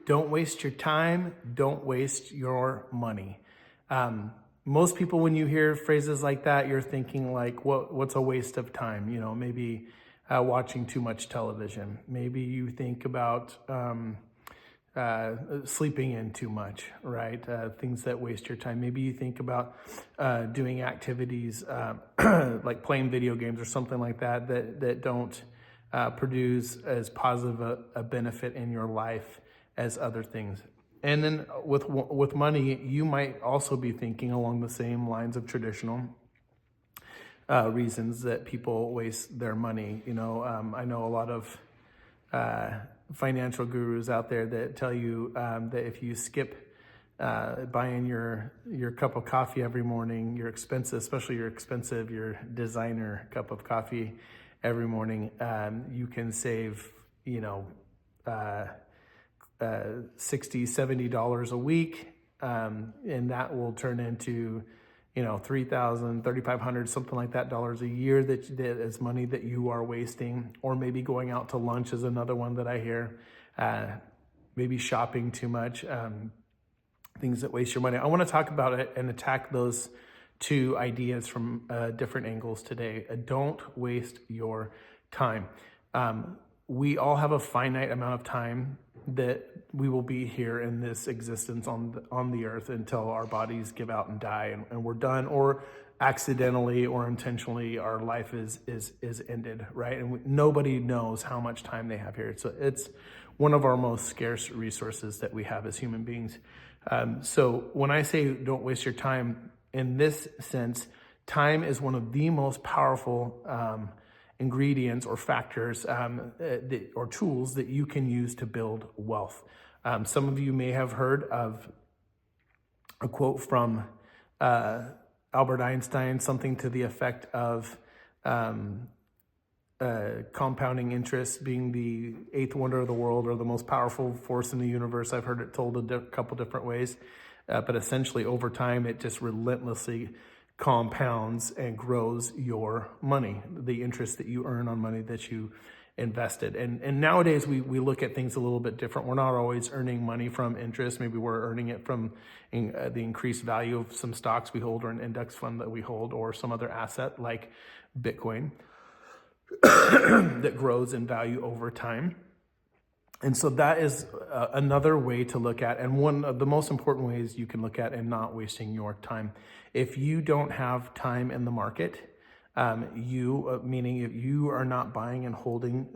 Don't waste your time. Don't waste your money. Most people, when you hear phrases like that, you're thinking like, what's a waste of time? You know, maybe watching too much television. Maybe you think about sleeping in too much, right? Things that waste your time. Maybe you think about doing activities like playing video games or something like that that don't produce as positive a benefit in your life as other things. And then with money, you might also be thinking along the same lines of traditional reasons that people waste their money. You know, I know a lot of financial gurus out there that tell you that if you skip buying your cup of coffee every morning, your expensive, especially your designer cup of coffee every morning, you can save, you know, $60, $70 a week. And that will turn into, you know, $3,000, $3,500, something like that dollars a year that is money that you are wasting. Or maybe going out to lunch is another one that I hear. Maybe shopping too much, things that waste your money. I want to talk about it and attack those two ideas from different angles today. Don't waste your time. We all have a finite amount of time that we will be here in this existence on the earth until our bodies give out and die and we're done, or accidentally or intentionally our life is ended, right? And nobody knows how much time they have here. So it's one of our most scarce resources that we have as human beings. So when I say don't waste your time, in this sense, time is one of the most powerful ingredients or factors or tools that you can use to build wealth. Some of you may have heard of a quote from Albert Einstein, something to the effect of compounding interest being the eighth wonder of the world or the most powerful force in the universe. I've heard it told a couple different ways, but essentially over time, it just relentlessly compounds and grows your money, the interest that you earn on money that you invested. And nowadays we look at things a little bit different. We're not always earning money from interest. Maybe we're earning it from the increased value of some stocks we hold or an index fund that we hold or some other asset like Bitcoin that grows in value over time. And so that is another way to look at, and one of the most important ways you can look at and not wasting your time. If you don't have time in the market, meaning if you are not buying and holding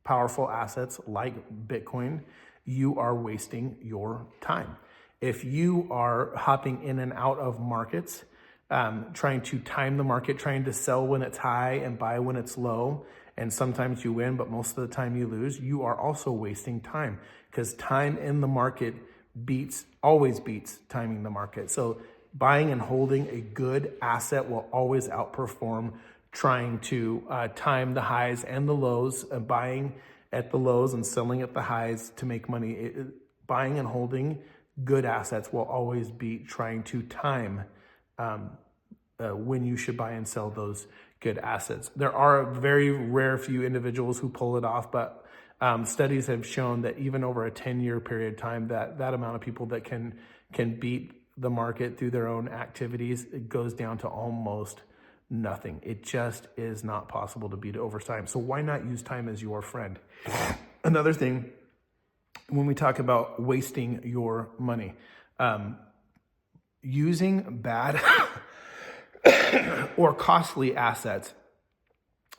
powerful assets like Bitcoin, you are wasting your time. If you are hopping in and out of markets, trying to time the market, trying to sell when it's high and buy when it's low, and sometimes you win, but most of the time you lose, you are also wasting time, because time in the market always beats timing the market. So buying and holding a good asset will always outperform trying to time the highs and the lows, buying at the lows and selling at the highs to make money. Buying and holding good assets will always beat trying to time when you should buy and sell those good assets. There are a very rare few individuals who pull it off, but studies have shown that even over a 10-year period of time, that amount of people that can beat the market through their own activities, it goes down to almost nothing. It just is not possible to beat it over time. So why not use time as your friend? Another thing, when we talk about wasting your money, using bad or costly assets,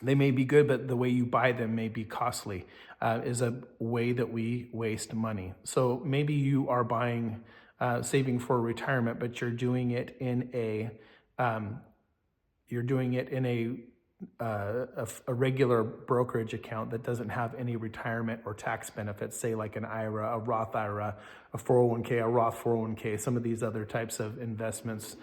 they may be good, but the way you buy them may be costly, is a way that we waste money. So maybe you are buying, saving for retirement, but you're doing it in a regular brokerage account that doesn't have any retirement or tax benefits, say like an IRA, a Roth IRA, a 401k, a Roth 401k, some of these other types of investments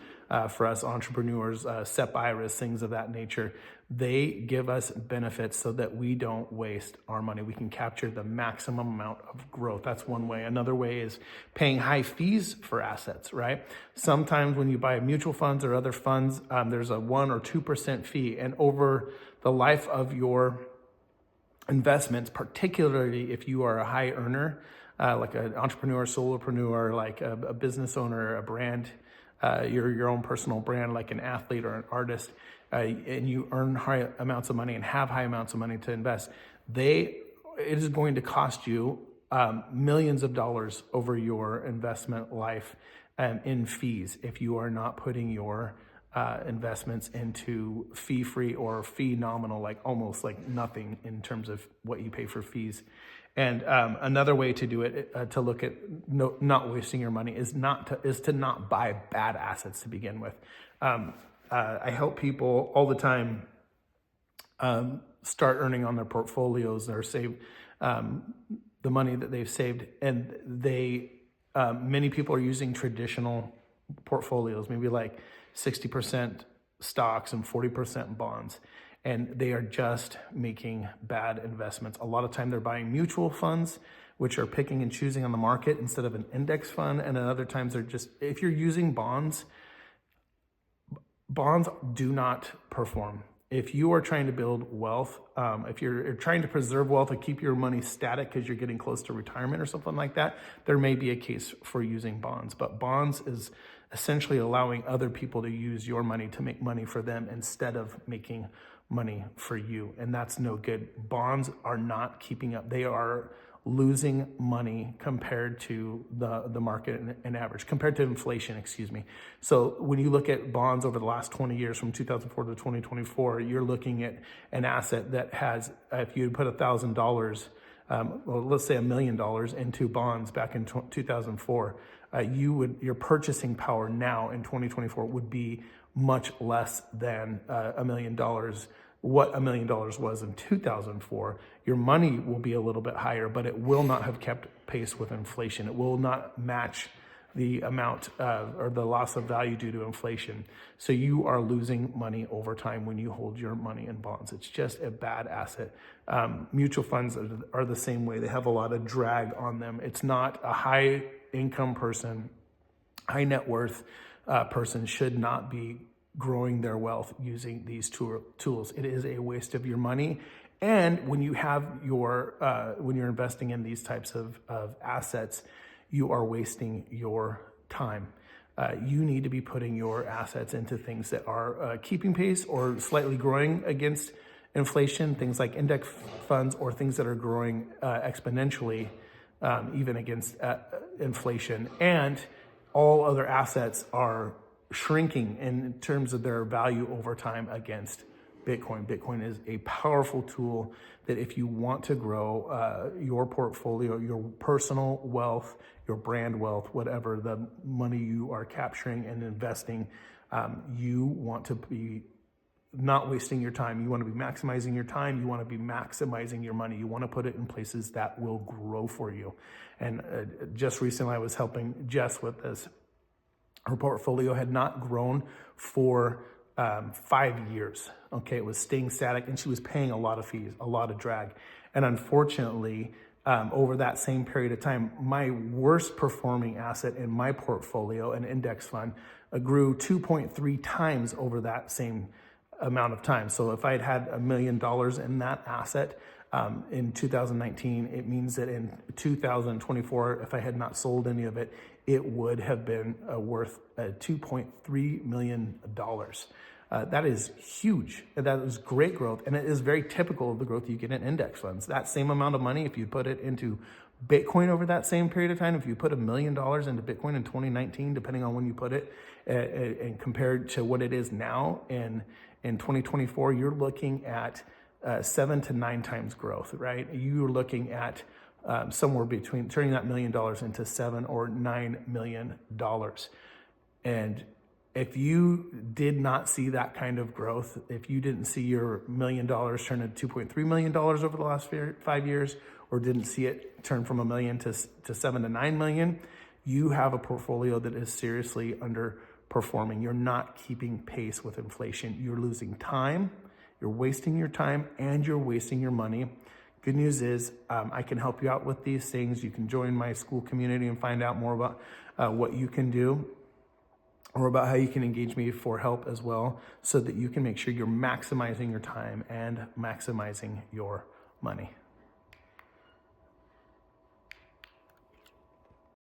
for us entrepreneurs, SEP IRAs, things of that nature. They give us benefits so that we don't waste our money. We can capture the maximum amount of growth. That's one way. Another way is paying high fees for assets, right? Sometimes when you buy mutual funds or other funds, there's a 1 or 2% fee. And over the life of your investments, particularly if you are a high earner, like an entrepreneur, solopreneur, like a business owner, a brand, your own personal brand, like an athlete or an artist, and you earn high amounts of money and have high amounts of money to invest, it is going to cost you millions of dollars over your investment life in fees if you are not putting your investments into fee-free or fee nominal, like almost like nothing in terms of what you pay for fees. And another way to do it, to look at not wasting your money, is to not buy bad assets to begin with. I help people all the time start earning on their portfolios or save the money that they've saved, and many people are using traditional portfolios, maybe like 60% stocks and 40% bonds, and they are just making bad investments. A lot of time they're buying mutual funds, which are picking and choosing on the market instead of an index fund, and then other times if you're using bonds do not perform. If you are trying to build wealth, if you're trying to preserve wealth and keep your money static because you're getting close to retirement or something like that, there may be a case for using bonds. But bonds is essentially allowing other people to use your money to make money for them instead of making money for you. And that's no good. Bonds are not keeping up. They are losing money compared to the market and average, compared to inflation, excuse me. So when you look at bonds over the last 20 years, from 2004 to 2024, you're looking at an asset that has, if you put $1,000, well, let's say $1 million into bonds back in 2004, your purchasing power now in 2024 would be much less than $1 million. What $1 million was in 2004, your money will be a little bit higher, but it will not have kept pace with inflation. It will not match the amount or the loss of value due to inflation. So you are losing money over time when you hold your money in bonds. It's just a bad asset. Mutual funds are the same way. They have a lot of drag on them. It's not a high income person, high net worth person should not be growing their wealth using these tools. It is a waste of your money. And when you have when you're investing in these types of assets, you are wasting your time. You need to be putting your assets into things that are keeping pace or slightly growing against inflation, things like index funds, or things that are growing exponentially, even against inflation. And all other assets are shrinking in terms of their value over time against Bitcoin. Bitcoin is a powerful tool that if you want to grow your portfolio, your personal wealth, your brand wealth, whatever the money you are capturing and investing, you want to be not wasting your time. You want to be maximizing your time. You want to be maximizing your money. You want to put it in places that will grow for you. And just recently I was helping Jess with this. Her portfolio had not grown for 5 years. Okay, it was staying static, and she was paying a lot of fees, a lot of drag. And unfortunately, over that same period of time, my worst performing asset in my portfolio, an index fund, grew 2.3 times over that same amount of time. So if I'd had $1 million in that asset in 2019, it means that in 2024, if I had not sold any of it, it would have been worth $2.3 million. That is huge. That is great growth. And it is very typical of the growth you get in index funds. That same amount of money, if you put it into Bitcoin over that same period of time, if you put $1 million into Bitcoin in 2019, depending on when you put it, and compared to what it is now in 2024, you're looking at 7 to 9 times growth, right? You're looking at somewhere between turning that $1 million into $7 or $9 million. And if you did not see that kind of growth, if you didn't see your $1 million turn into $2.3 million over the last 5 years, or didn't see it turn from $1 million to 7 to 9 million, you have a portfolio that is seriously underperforming. You're not keeping pace with inflation. You're losing time, you're wasting your time, and you're wasting your money. Good news is I can help you out with these things. You can join my school community and find out more about what you can do, or about how you can engage me for help as well, so that you can make sure you're maximizing your time and maximizing your money.